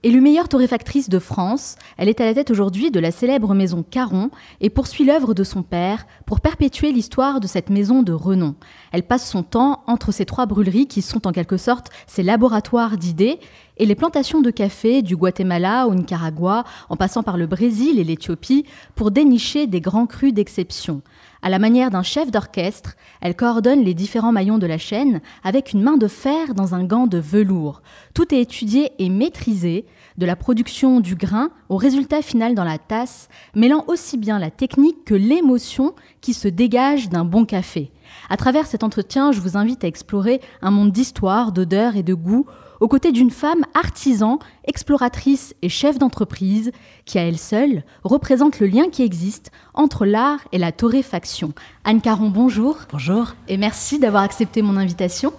Élue meilleure torréfactrice de France, elle est à la tête aujourd'hui de la célèbre maison Caron et poursuit l'œuvre de son père pour perpétuer l'histoire de cette maison de renom. Elle passe son temps entre ces 3 brûleries qui sont en quelque sorte ses laboratoires d'idées et les plantations de café du Guatemala au Nicaragua, en passant par le Brésil et l'Éthiopie, pour dénicher des grands crus d'exception. À la manière d'un chef d'orchestre, elle coordonne les différents maillons de la chaîne avec une main de fer dans un gant de velours. Tout est étudié et maîtrisé, de la production du grain au résultat final dans la tasse, mêlant aussi bien la technique que l'émotion qui se dégage d'un bon café. À travers cet entretien, je vous invite à explorer un monde d'histoire, d'odeurs et de goût, aux côtés d'une femme artisan, exploratrice et chef d'entreprise, qui à elle seule représente le lien qui existe entre l'art et la torréfaction. Anne Caron, bonjour. Bonjour. Et merci d'avoir accepté mon invitation.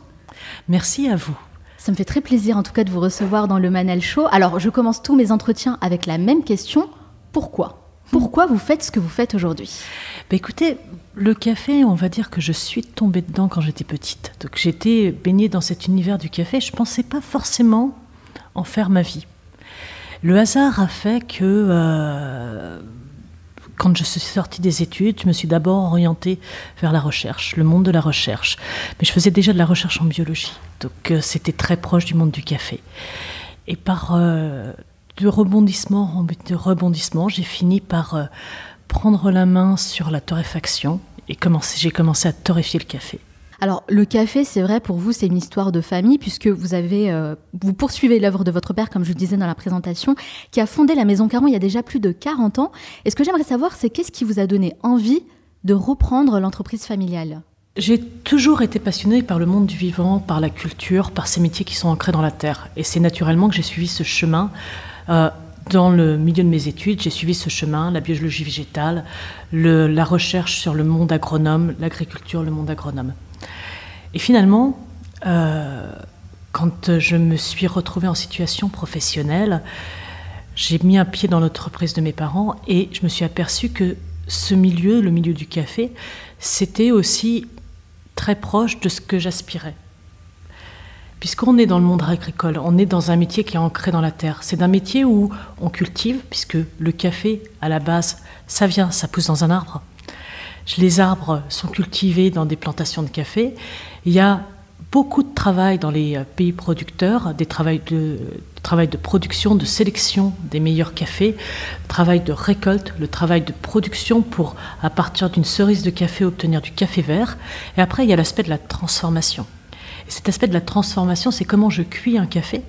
Merci à vous. Ça me fait très plaisir en tout cas de vous recevoir dans le Manal Show. Alors je commence tous mes entretiens avec la même question. Pourquoi ? Pourquoi vous faites ce que vous faites aujourd'hui ? Écoutez, le café, on va dire que je suis tombée dedans quand j'étais petite. Donc j'étais baignée dans cet univers du café. Je ne pensais pas forcément en faire ma vie. Le hasard a fait que quand je suis sortie des études, je me suis d'abord orientée vers la recherche, le monde de la recherche. Mais je faisais déjà de la recherche en biologie. Donc c'était très proche du monde du café. Et par de rebondissement, j'ai fini par prendre la main sur la torréfaction et j'ai commencé à torréfier le café. Alors le café, c'est vrai pour vous, c'est une histoire de famille puisque vous poursuivez l'œuvre de votre père, comme je le disais dans la présentation, qui a fondé la Maison Caron il y a déjà plus de 40 ans. Et ce que j'aimerais savoir, c'est qu'est-ce qui vous a donné envie de reprendre l'entreprise familiale ? J'ai toujours été passionnée par le monde du vivant, par la culture, par ces métiers qui sont ancrés dans la terre. Et c'est naturellement que j'ai suivi ce chemin. Dans le milieu de mes études, j'ai suivi ce chemin, la biologie végétale, la recherche sur le monde agronome, l'agriculture, le monde agronome. Et finalement, quand je me suis retrouvée en situation professionnelle, j'ai mis un pied dans l'entreprise de mes parents et je me suis aperçue que ce milieu, le milieu du café, c'était aussi très proche de ce que j'aspirais. Puisqu'on est dans le monde agricole, on est dans un métier qui est ancré dans la terre. C'est un métier où on cultive, puisque le café, à la base, ça pousse dans un arbre. Les arbres sont cultivés dans des plantations de café. Il y a beaucoup de travail dans les pays producteurs, des travail de production, de sélection des meilleurs cafés, travail de récolte, le travail de production pour, à partir d'une cerise de café, obtenir du café vert. Et après, il y a l'aspect de la transformation. Et cet aspect de la transformation, c'est comment je cuis un café,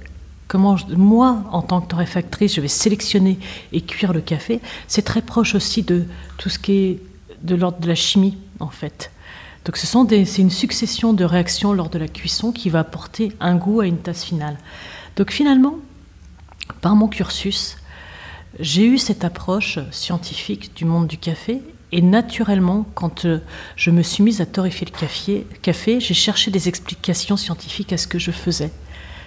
moi, en tant que torréfactrice, je vais sélectionner et cuire le café. C'est très proche aussi de tout ce qui est de l'ordre de la chimie, en fait. Donc c'est une succession de réactions lors de la cuisson qui va apporter un goût à une tasse finale. Donc finalement, par mon cursus, j'ai eu cette approche scientifique du monde du café. Et naturellement, quand je me suis mise à torréfier le café, j'ai cherché des explications scientifiques à ce que je faisais.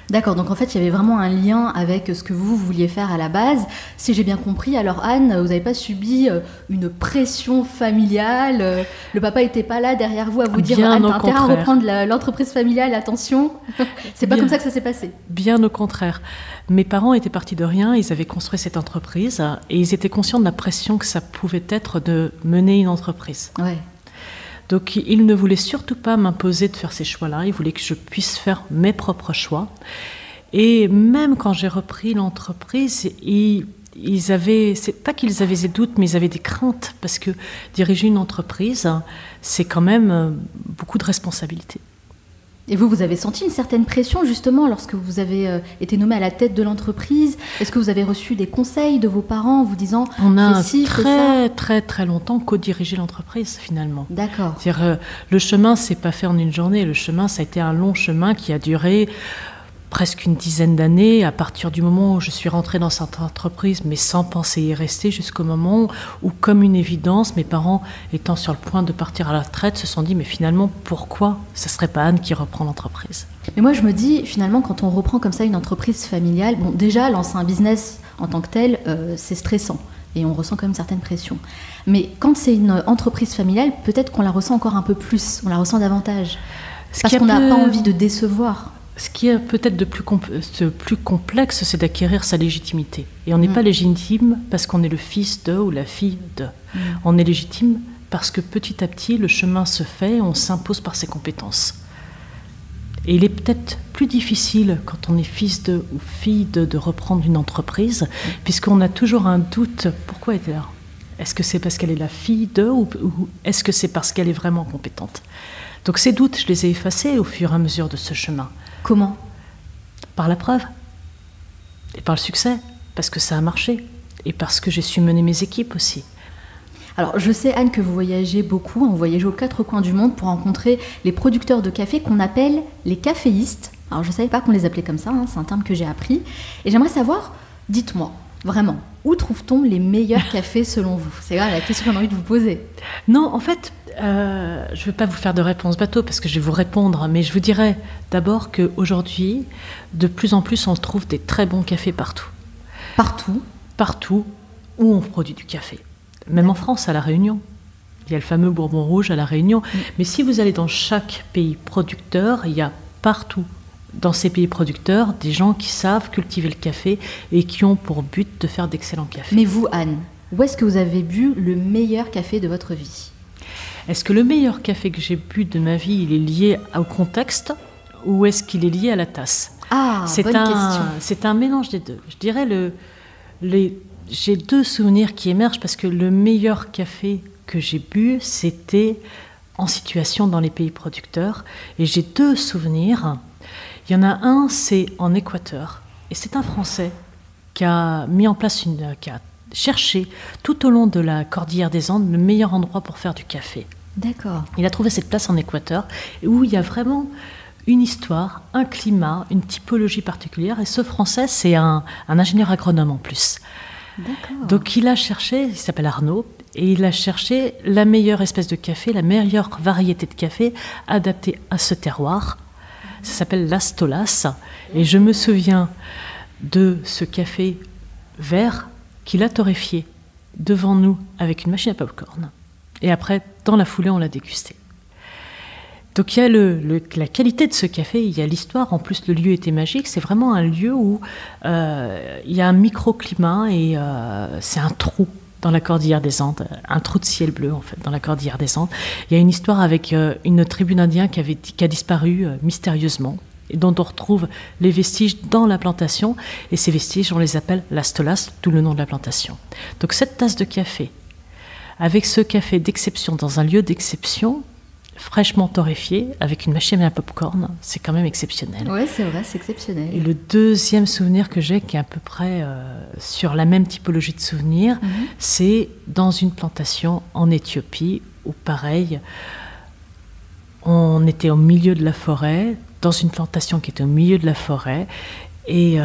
D'accord, donc en fait, il y avait vraiment un lien avec ce que vous vouliez faire à la base. Si j'ai bien compris, alors Anne, vous n'avez pas subi une pression familiale. Le papa n'était pas là derrière vous à vous dire « Anne, t'as intérêt à reprendre l'entreprise familiale, attention ». C'est pas comme ça que ça s'est passé. Bien au contraire. Mes parents étaient partis de rien, ils avaient construit cette entreprise et ils étaient conscients de la pression que ça pouvait être de mener une entreprise. Ouais. Donc, ils ne voulaient surtout pas m'imposer de faire ces choix-là. Ils voulaient que je puisse faire mes propres choix. Et même quand j'ai repris l'entreprise, c'est pas qu'ils avaient des doutes, mais ils avaient des craintes. Parce que diriger une entreprise, c'est quand même beaucoup de responsabilités. Et vous avez senti une certaine pression justement lorsque vous avez été nommé à la tête de l'entreprise. Est-ce que vous avez reçu des conseils de vos parents en vous disant « On a très longtemps co-dirigé l'entreprise finalement. » D'accord. C'est-à-dire, le chemin, c'est pas fait en une journée. Le chemin, ça a été un long chemin qui a duré presque une dizaine d'années, à partir du moment où je suis rentrée dans cette entreprise, mais sans penser y rester, jusqu'au moment où, comme une évidence, mes parents, étant sur le point de partir à la retraite, se sont dit, mais finalement, pourquoi ce ne serait pas Anne qui reprend l'entreprise ? Mais moi, je me dis, finalement, quand on reprend comme ça une entreprise familiale, bon, déjà, lancer un business en tant que tel, c'est stressant. Et on ressent quand même certaines pressions. Mais quand c'est une entreprise familiale, peut-être qu'on la ressent encore un peu plus, on la ressent davantage. Parce qu'on n'a pas envie de décevoir. Ce qui est peut-être de plus complexe, c'est d'acquérir sa légitimité. Et on n'est pas légitime parce qu'on est le fils de ou la fille de. On est légitime parce que petit à petit, le chemin se fait, on s'impose par ses compétences. Et il est peut-être plus difficile, quand on est fils de ou fille de reprendre une entreprise, puisqu'on a toujours un doute. Pourquoi est-elle là ? Est-ce que c'est parce qu'elle est la fille de ou est-ce que c'est parce qu'elle est vraiment compétente ? Donc ces doutes, je les ai effacés au fur et à mesure de ce chemin. Comment ? Par la preuve et par le succès, parce que ça a marché et parce que j'ai su mener mes équipes aussi. Alors, je sais, Anne, que vous voyagez beaucoup, vous voyagez aux 4 coins du monde pour rencontrer les producteurs de café qu'on appelle les caféistes. Alors, je ne savais pas qu'on les appelait comme ça, c'est un terme que j'ai appris. Et j'aimerais savoir, dites-moi, vraiment, où trouve-t-on les meilleurs cafés selon vous ? C'est la question que j'ai envie de vous poser. Non, en fait, je ne vais pas vous faire de réponse bateau parce que je vais vous répondre, mais je vous dirais d'abord qu'aujourd'hui, de plus en plus, on trouve des très bons cafés partout. Partout ? Partout où on produit du café. Même en France, à La Réunion. Il y a le fameux Bourbon Rouge à La Réunion. Mais si vous allez dans chaque pays producteur, il y a partout, dans ces pays producteurs, des gens qui savent cultiver le café et qui ont pour but de faire d'excellents cafés. Mais vous, Anne, où est-ce que vous avez bu le meilleur café de votre vie ? Est-ce que le meilleur café que j'ai bu de ma vie, il est lié au contexte ou est-ce qu'il est lié à la tasse ? Ah, bonne question. C'est un mélange des deux. Je dirais j'ai 2 souvenirs qui émergent parce que le meilleur café que j'ai bu, c'était en situation dans les pays producteurs. Et j'ai 2 souvenirs. Il y en a un, c'est en Équateur. Et c'est un Français qui a mis en place qui a cherché tout au long de la cordillère des Andes le meilleur endroit pour faire du café. D'accord. Il a trouvé cette place en Équateur où il y a vraiment une histoire, un climat, une typologie particulière. Et ce Français, c'est un ingénieur agronome en plus. D'accord. Donc il a cherché, il s'appelle Arnaud, et il a cherché la meilleure espèce de café, la meilleure variété de café adaptée à ce terroir. Ça s'appelle Las Tolas. Et je me souviens de ce café vert qu'il a torréfié devant nous avec une machine à popcorn. Et après, dans la foulée, on l'a dégusté. Donc il y a la qualité de ce café, il y a l'histoire, en plus le lieu était magique, c'est vraiment un lieu où il y a un microclimat et c'est un trou dans la cordillère des Andes, un trou de ciel bleu en fait dans la cordillère des Andes. Il y a une histoire avec une tribu d'Indiens qui a disparu mystérieusement et dont on retrouve les vestiges dans la plantation et ces vestiges on les appelle Las Tolas, d'où le nom de la plantation. Donc cette tasse de café, avec ce café d'exception dans un lieu d'exception, fraîchement torréfié, avec une machine à popcorn, c'est quand même exceptionnel. Oui, c'est vrai, c'est exceptionnel. Et le deuxième souvenir que j'ai, qui est à peu près sur la même typologie de souvenir, c'est dans une plantation en Éthiopie, où pareil, on était au milieu de la forêt, dans une plantation qui était au milieu de la forêt, et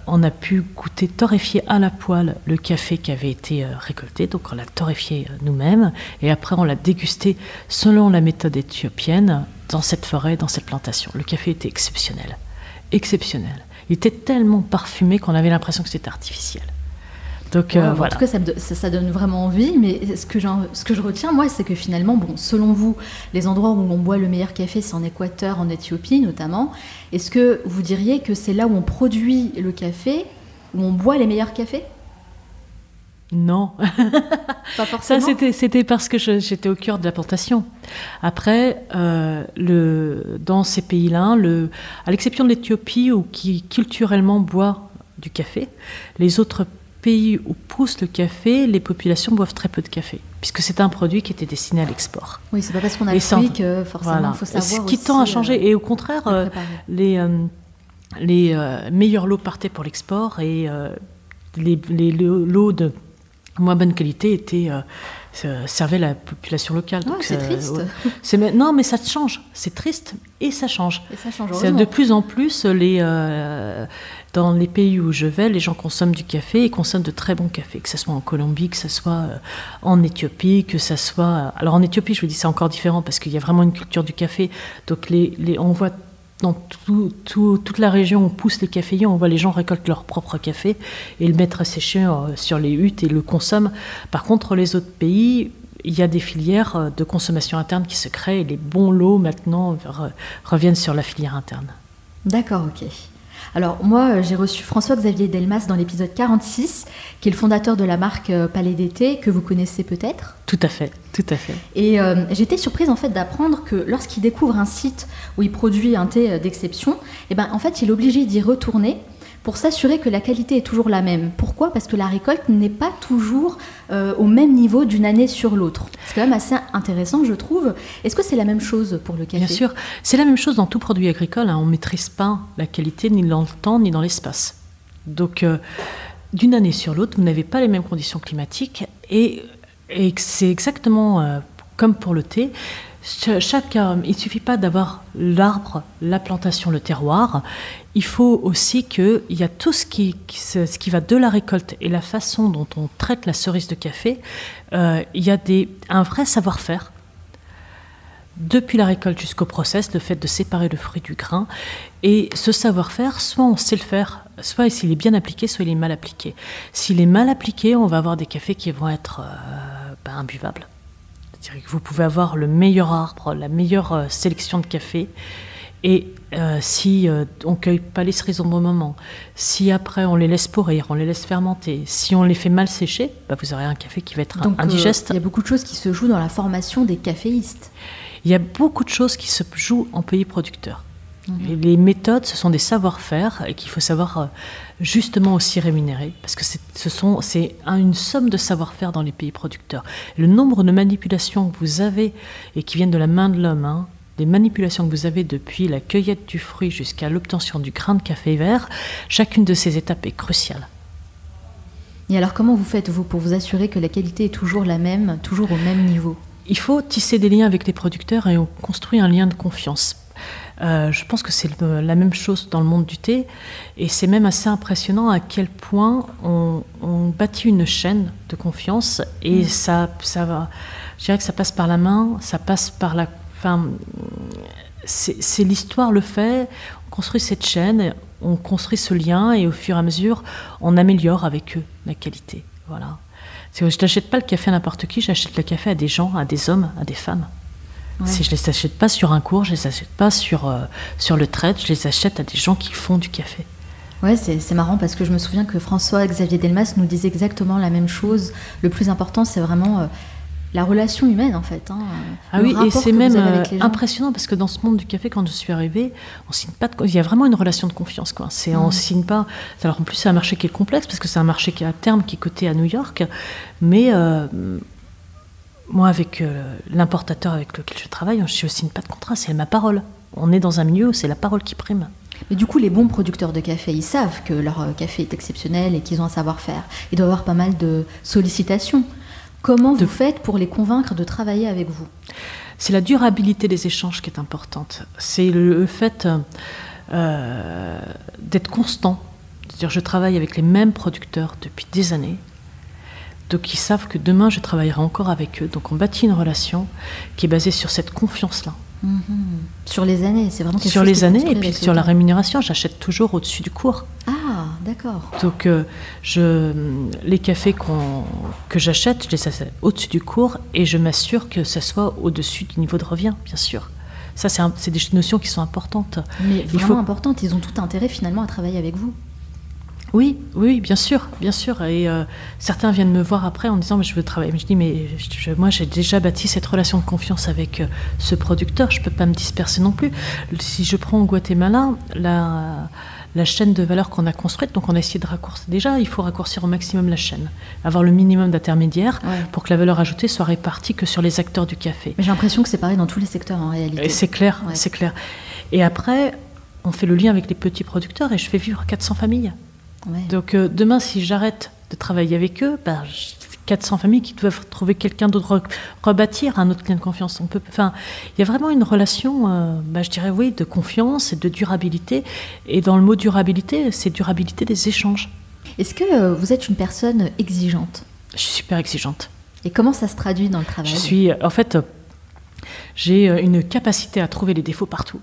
on a pu goûter torréfié à la poêle le café qui avait été récolté, donc on l'a torréfié nous-mêmes, et après on l'a dégusté selon la méthode éthiopienne dans cette forêt, dans cette plantation. Le café était exceptionnel, exceptionnel. Il était tellement parfumé qu'on avait l'impression que c'était artificiel. Donc voilà. voilà. En tout cas, ça donne vraiment envie, mais ce que je retiens, moi, c'est que finalement, bon, selon vous, les endroits où on boit le meilleur café, c'est en Équateur, en Éthiopie notamment. Est-ce que vous diriez que c'est là où on produit le café, où on boit les meilleurs cafés ? Non. Pas forcément. Ça, c'était parce que j'étais au cœur de la plantation. Après, dans ces pays-là, à l'exception de l'Éthiopie, qui culturellement boit du café, les autres pays où pousse le café, les populations boivent très peu de café, puisque c'est un produit qui était destiné à l'export. Oui, c'est pas parce qu'on a le fruit que forcément il faut savoir ce aussi... qui tend à changer. Et au contraire, les meilleurs lots partaient pour l'export et les lots de moins bonne qualité servaient la population locale. Donc, c'est triste. Non, mais ça change. C'est triste et ça change. Et ça change, de plus en plus, dans les pays où je vais, les gens consomment du café et consomment de très bons cafés, que ce soit en Colombie, que ce soit en Éthiopie, que ce soit... Alors en Éthiopie, je vous dis, c'est encore différent parce qu'il y a vraiment une culture du café. Donc on voit dans toute la région où poussent les caféiers, on voit les gens récoltent leur propre café et le mettre à sécher sur les huttes et le consomment. Par contre, les autres pays, il y a des filières de consommation interne qui se créent et les bons lots maintenant reviennent sur la filière interne. D'accord, ok. Alors moi, j'ai reçu François-Xavier Delmas dans l'épisode 46, qui est le fondateur de la marque Palais d'été, que vous connaissez peut-être. Tout à fait, tout à fait. Et j'étais surprise en fait d'apprendre que lorsqu'il découvre un site où il produit un thé d'exception, eh ben, en fait, il est obligé d'y retourner pour s'assurer que la qualité est toujours la même. Pourquoi ? Parce que la récolte n'est pas toujours au même niveau d'une année sur l'autre. C'est quand même assez intéressant, je trouve. Est-ce que c'est la même chose pour le café ? Bien sûr, c'est la même chose dans tout produit agricole. On ne maîtrise pas la qualité ni dans le temps ni dans l'espace. Donc, d'une année sur l'autre, vous n'avez pas les mêmes conditions climatiques. Et c'est exactement comme pour le thé. Il ne suffit pas d'avoir l'arbre, la plantation, le terroir. Il faut aussi qu'il y a tout ce qui va de la récolte et la façon dont on traite la cerise de café. Il y a un vrai savoir-faire. Depuis la récolte jusqu'au process, le fait de séparer le fruit du grain. Et ce savoir-faire, soit on sait le faire, soit s'il est bien appliqué, soit il est mal appliqué. S'il est mal appliqué, on va avoir des cafés qui vont être imbuvables. C'est-à-dire que vous pouvez avoir le meilleur arbre, la meilleure sélection de café, et si on ne cueille pas les cerises au bon moment, si après on les laisse pourrir, on les laisse fermenter, si on les fait mal sécher, vous aurez un café qui va être indigeste. Il y a beaucoup de choses qui se jouent dans la formation des caféistes. Il y a beaucoup de choses qui se jouent en pays producteur. Et les méthodes, ce sont des savoir-faire et qu'il faut savoir justement aussi rémunérer, parce que c'est une somme de savoir-faire dans les pays producteurs. Le nombre de manipulations que vous avez et qui viennent de la main de l'homme, des manipulations que vous avez depuis la cueillette du fruit jusqu'à l'obtention du grain de café vert, chacune de ces étapes est cruciale. Et alors comment vous faites, vous, pour vous assurer que la qualité est toujours la même, toujours au même niveau ? Il faut tisser des liens avec les producteurs et on construit un lien de confiance. Je pense que c'est la même chose dans le monde du thé et c'est même assez impressionnant à quel point on bâtit une chaîne de confiance et ça va, je dirais que ça passe par la main, ça passe par la... Enfin, c'est l'histoire le fait, on construit cette chaîne, on construit ce lien et au fur et à mesure, on améliore avec eux la qualité. Voilà. Je n'achète pas le café à n'importe qui, j'achète le café à des gens, à des hommes, à des femmes. Ouais. Je ne les achète pas sur un cours, je ne les achète pas sur le trade, je les achète à des gens qui font du café. Ouais, c'est marrant parce que je me souviens que François-Xavier Delmas nous disait exactement la même chose. Le plus important, c'est vraiment la relation humaine, en fait. Ah oui, et c'est même impressionnant parce que dans ce monde du café, quand je suis arrivée, on signe pas il y a vraiment une relation de confiance, quoi. On signe pas. Alors en plus, c'est un marché qui est complexe parce que c'est un marché qui, à terme, qui est coté à New York, mais moi, avec l'importateur avec lequel je travaille, je ne signe pas de contrat, c'est ma parole. On est dans un milieu où c'est la parole qui prime. Mais du coup, les bons producteurs de café, ils savent que leur café est exceptionnel et qu'ils ont un savoir-faire. Il doit y avoir pas mal de sollicitations. Comment vous faites pour les convaincre de travailler avec vous ? C'est la durabilité des échanges qui est importante. C'est le fait d'être constant. C'est-à-dire, je travaille avec les mêmes producteurs depuis des années. Donc ils savent que demain je travaillerai encore avec eux. Donc on bâtit une relation qui est basée sur cette confiance-là. Sur les années, c'est vraiment quelque sur chose les années et puis sur la rémunération, j'achète toujours au-dessus du cours. Ah, d'accord. Donc les cafés que j'achète, je les achète au-dessus du cours et je m'assure que ça soit au-dessus du niveau de revient, bien sûr. Ça, c'est des notions qui sont importantes. Mais vraiment importantes, ils ont tout intérêt finalement à travailler avec vous. Oui, bien sûr. Et certains viennent me voir après en disant mais je veux travailler. Mais je dis mais moi j'ai déjà bâti cette relation de confiance avec ce producteur, je peux pas me disperser non plus. Si je prends au Guatemala, la chaîne de valeur qu'on a construite, donc on a essayé de raccourcir. Déjà, il faut raccourcir au maximum la chaîne, avoir le minimum d'intermédiaires pour que la valeur ajoutée soit répartie que sur les acteurs du café. Mais j'ai l'impression que c'est pareil dans tous les secteurs en réalité. Et c'est clair, c'est clair. Et après, on fait le lien avec les petits producteurs et je fais vivre 400 familles. Ouais. Donc demain, si j'arrête de travailler avec eux, 400 familles qui doivent trouver quelqu'un d'autre, rebâtir un autre lien de confiance. Il y a vraiment une relation, je dirais oui, de confiance et de durabilité. Et dans le mot durabilité, c'est durabilité des échanges. Est-ce que vous êtes une personne exigeante ? Je suis super exigeante. Et comment ça se traduit dans le travail ? J'ai une capacité à trouver les défauts partout,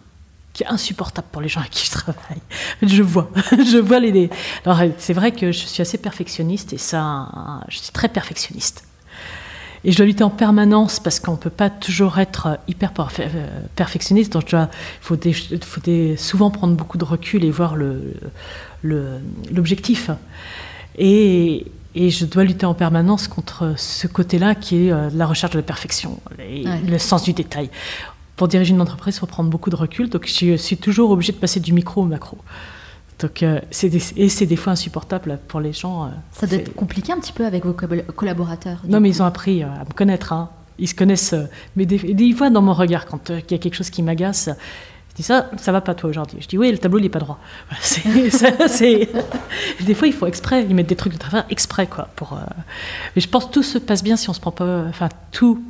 qui est insupportable pour les gens avec qui je travaille. Je vois les... Alors, c'est vrai que je suis assez perfectionniste et ça, je suis très perfectionniste. Et je dois lutter en permanence parce qu'on ne peut pas toujours être hyper perfectionniste. Donc il faut souvent prendre beaucoup de recul et voir l'objectif. Et je dois lutter en permanence contre ce côté-là qui est la recherche de la perfection et le sens du détail. Pour diriger une entreprise, il faut prendre beaucoup de recul. Donc je suis toujours obligée de passer du micro au macro. Donc, c'est des fois insupportable pour les gens. Ça doit être compliqué un petit peu avec vos collaborateurs. Non, mais ils ont appris à me connaître. Hein. Ils se connaissent. Mais des fois, dans mon regard, quand il y a quelque chose qui m'agace, je dis ça va pas toi aujourd'hui. Je dis oui, le tableau il est pas droit. Des fois, il faut exprès. Ils mettent des trucs de travers exprès, quoi. Mais je pense que tout se passe bien si on se prend pas. Enfin, tout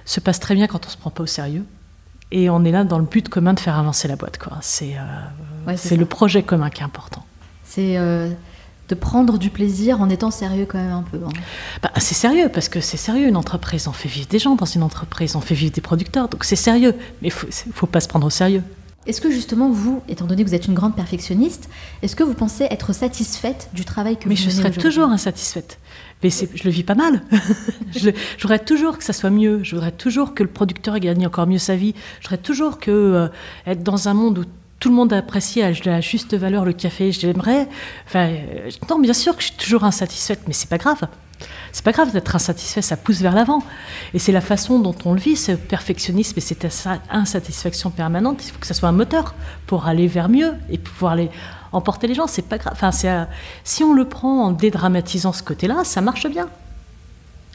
se passe très bien quand on se prend pas au sérieux. Et on est là dans le but commun de faire avancer la boîte, quoi. C'est le projet commun qui est important. C'est de prendre du plaisir en étant sérieux quand même un peu. Hein. C'est sérieux, parce que c'est sérieux une entreprise. On fait vivre des gens dans une entreprise, on fait vivre des producteurs, donc c'est sérieux. Mais il faut pas se prendre au sérieux. Est-ce que justement vous, étant donné que vous êtes une grande perfectionniste, est-ce que vous pensez être satisfaite du travail que vous menez aujourd'hui ? Mais je serai toujours insatisfaite. Mais je le vis pas mal. Je voudrais toujours que ça soit mieux. Je voudrais toujours que le producteur gagne encore mieux sa vie. Je voudrais toujours être dans un monde où tout le monde apprécie à la juste valeur le café. J'aimerais. Non, bien sûr que je suis toujours insatisfaite, mais c'est pas grave. C'est pas grave d'être insatisfait, ça pousse vers l'avant. Et c'est la façon dont on le vit, ce perfectionnisme et cette insatisfaction permanente. Il faut que ça soit un moteur pour aller vers mieux et pouvoir emporter les gens. C'est pas grave. Si on le prend en dédramatisant ce côté-là, ça marche bien.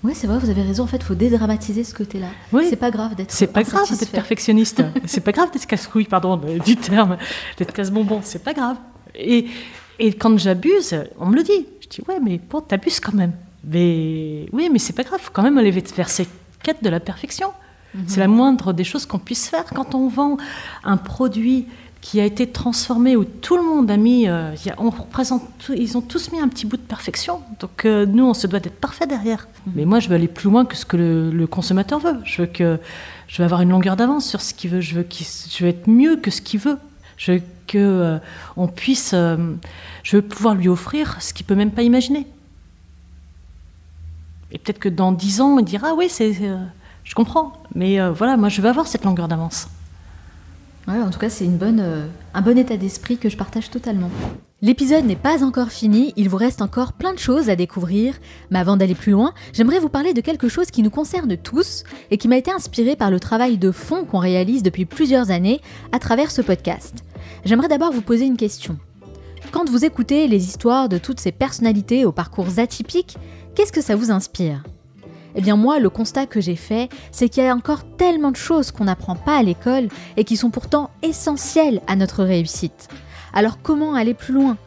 Oui, c'est vrai, vous avez raison. En fait, il faut dédramatiser ce côté-là. Oui. C'est pas grave d'être C'est pas grave d'être perfectionniste. C'est pas grave d'être casse-couille, pardon du terme, d'être casse-bonbon. C'est pas grave. Et quand j'abuse, on me le dit. Je dis ouais, mais bon, t'abuses quand même. Mais oui, mais c'est pas grave. Il faut quand même aller vers cette quête de la perfection. C'est la moindre des choses qu'on puisse faire quand on vend un produit qui a été transformé, où tout le monde a mis, ils ont tous mis un petit bout de perfection. Donc nous, on se doit d'être parfait derrière. Mais moi, je veux aller plus loin que ce que le consommateur veut. Je veux avoir une longueur d'avance sur ce qu'il veut. Je veux être mieux que ce qu'il veut. Je veux qu'on puisse, je veux pouvoir lui offrir ce qu'il peut même pas imaginer. Et peut-être que dans 10 ans, il dira oui, je comprends. Mais voilà, moi, je veux avoir cette longueur d'avance. Ouais, en tout cas, c'est un bon état d'esprit que je partage totalement. L'épisode n'est pas encore fini, il vous reste encore plein de choses à découvrir. Mais avant d'aller plus loin, j'aimerais vous parler de quelque chose qui nous concerne tous et qui m'a été inspiré par le travail de fond qu'on réalise depuis plusieurs années à travers ce podcast. J'aimerais d'abord vous poser une question. Quand vous écoutez les histoires de toutes ces personnalités aux parcours atypiques, qu'est-ce que ça vous inspire ? Eh bien moi, le constat que j'ai fait, c'est qu'il y a encore tellement de choses qu'on n'apprend pas à l'école et qui sont pourtant essentielles à notre réussite. Alors comment aller plus loin ?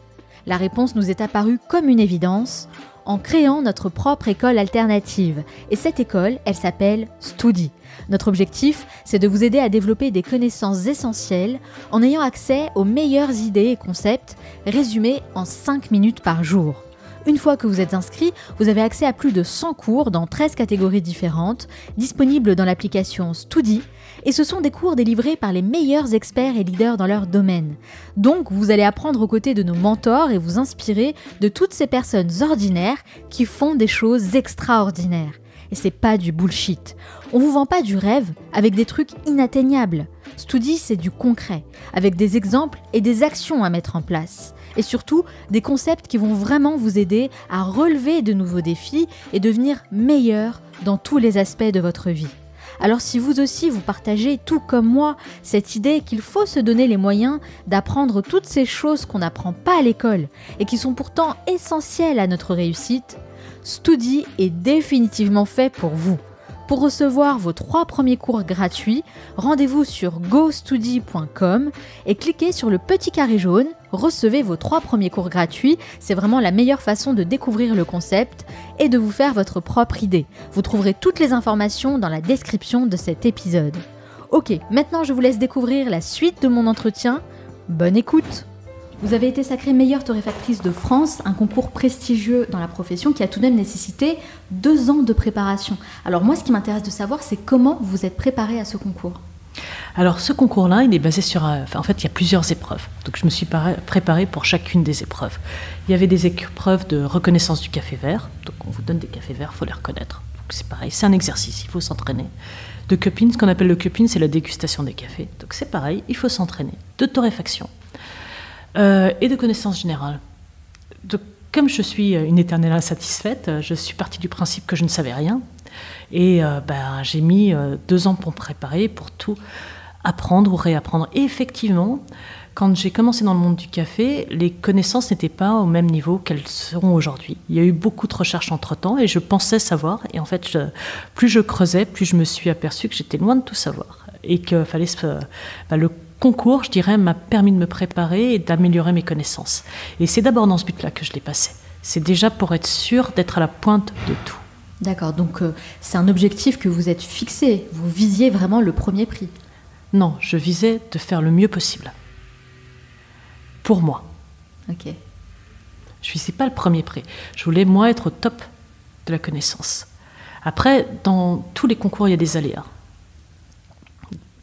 La réponse nous est apparue comme une évidence en créant notre propre école alternative. Et cette école, elle s'appelle Studi. Notre objectif, c'est de vous aider à développer des connaissances essentielles en ayant accès aux meilleures idées et concepts résumés en 5 minutes par jour. Une fois que vous êtes inscrit, vous avez accès à plus de 100 cours dans 13 catégories différentes, disponibles dans l'application Studi, et ce sont des cours délivrés par les meilleurs experts et leaders dans leur domaine. Donc, vous allez apprendre aux côtés de nos mentors et vous inspirer de toutes ces personnes ordinaires qui font des choses extraordinaires. Et c'est pas du bullshit. On vous vend pas du rêve avec des trucs inatteignables. Studi, c'est du concret, avec des exemples et des actions à mettre en place. Et surtout, des concepts qui vont vraiment vous aider à relever de nouveaux défis et devenir meilleur dans tous les aspects de votre vie. Alors si vous aussi vous partagez, tout comme moi, cette idée qu'il faut se donner les moyens d'apprendre toutes ces choses qu'on n'apprend pas à l'école et qui sont pourtant essentielles à notre réussite, Studi est définitivement fait pour vous. Pour recevoir vos 3 premiers cours gratuits, rendez-vous sur gostudi.com et cliquez sur le petit carré jaune. Recevez vos 3 premiers cours gratuits. C'est vraiment la meilleure façon de découvrir le concept et de vous faire votre propre idée. Vous trouverez toutes les informations dans la description de cet épisode. Ok, maintenant je vous laisse découvrir la suite de mon entretien. Bonne écoute! Vous avez été sacrée meilleure torréfactrice de France, un concours prestigieux dans la profession qui a tout de même nécessité 2 ans de préparation. Alors moi, ce qui m'intéresse de savoir, c'est comment vous êtes préparée à ce concours. Alors ce concours-là, il est basé sur... en fait, il y a plusieurs épreuves. Donc je me suis préparée pour chacune des épreuves. Il y avait des épreuves de reconnaissance du café vert. Donc on vous donne des cafés verts, il faut les reconnaître. c'est pareil, c'est un exercice, il faut s'entraîner. De cupping, ce qu'on appelle le cupping, c'est la dégustation des cafés. Donc c'est pareil, il faut s'entraîner. De torréfaction et de connaissance générale. Donc, comme je suis une éternelle insatisfaite, je suis partie du principe que je ne savais rien. Et j'ai mis 2 ans pour me préparer, pour tout apprendre ou réapprendre. Et effectivement, quand j'ai commencé dans le monde du café, les connaissances n'étaient pas au même niveau qu'elles seront aujourd'hui. Il y a eu beaucoup de recherches entre-temps et je pensais savoir. Et en fait, plus je creusais, plus je me suis aperçue que j'étais loin de tout savoir. Et que le concours, je dirais, m'a permis de me préparer et d'améliorer mes connaissances. Et c'est d'abord dans ce but-là que je l'ai passé. C'est déjà pour être sûr d'être à la pointe de tout. D'accord, donc c'est un objectif que vous êtes fixé. Vous visiez vraiment le premier prix. Non, je visais de faire le mieux possible. Pour moi. Ok. Je ne visais pas le premier prix. Je voulais, moi, être au top de la connaissance. Après, dans tous les concours, il y a des aléas.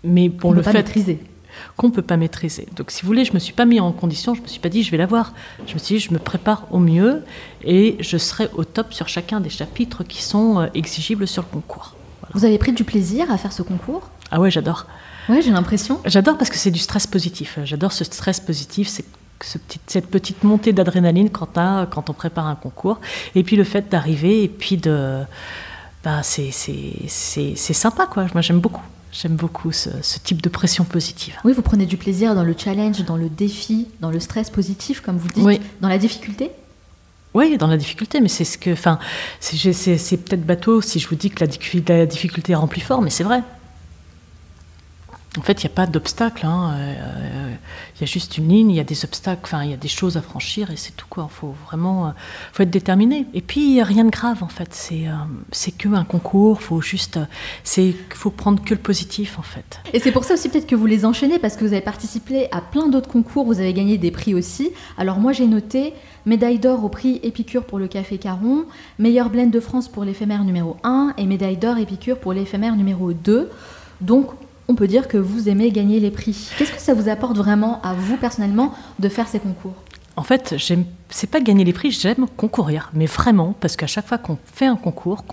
Mais pour le fait maîtriser. Qu'on ne peut pas maîtriser. Donc, si vous voulez, je ne me suis pas mis en condition, je ne me suis pas dit, je vais l'avoir. Je me suis dit, je me prépare au mieux et je serai au top sur chacun des chapitres qui sont exigibles sur le concours. Voilà. Vous avez pris du plaisir à faire ce concours ? Ah ouais, j'adore. Ouais, j'ai l'impression. J'adore parce que c'est du stress positif. J'adore ce stress positif, c'est cette petite montée d'adrénaline quand on prépare un concours. Et puis le fait d'arriver et puis c'est sympa, quoi. Moi, j'aime beaucoup. J'aime beaucoup ce type de pression positive. Oui, vous prenez du plaisir dans le challenge, dans le défi, dans le stress positif, comme vous dites, oui. Dans la difficulté ? Oui, dans la difficulté, mais c'est peut-être bateau si je vous dis que la difficulté rend plus fort, mais c'est vrai. En fait, il n'y a pas d'obstacle. Il y a juste une ligne, il y a des obstacles, il y a des choses à franchir et c'est tout, quoi. Faut être déterminé. Et puis, il n'y a rien de grave, en fait. C'est qu'un concours, faut prendre que le positif, en fait. Et c'est pour ça aussi peut-être que vous les enchaînez, parce que vous avez participé à plein d'autres concours, vous avez gagné des prix aussi. Alors moi, j'ai noté médaille d'or au prix Épicure pour le Café Caron, meilleur blend de France pour l'éphémère numéro 1 et médaille d'or Épicure pour l'éphémère numéro 2. Donc, on peut dire que vous aimez gagner les prix. Qu'est-ce que ça vous apporte vraiment à vous, personnellement, de faire ces concours ? En fait, c'est pas gagner les prix, j'aime concourir, mais vraiment, parce qu'à chaque fois qu'on fait un concours,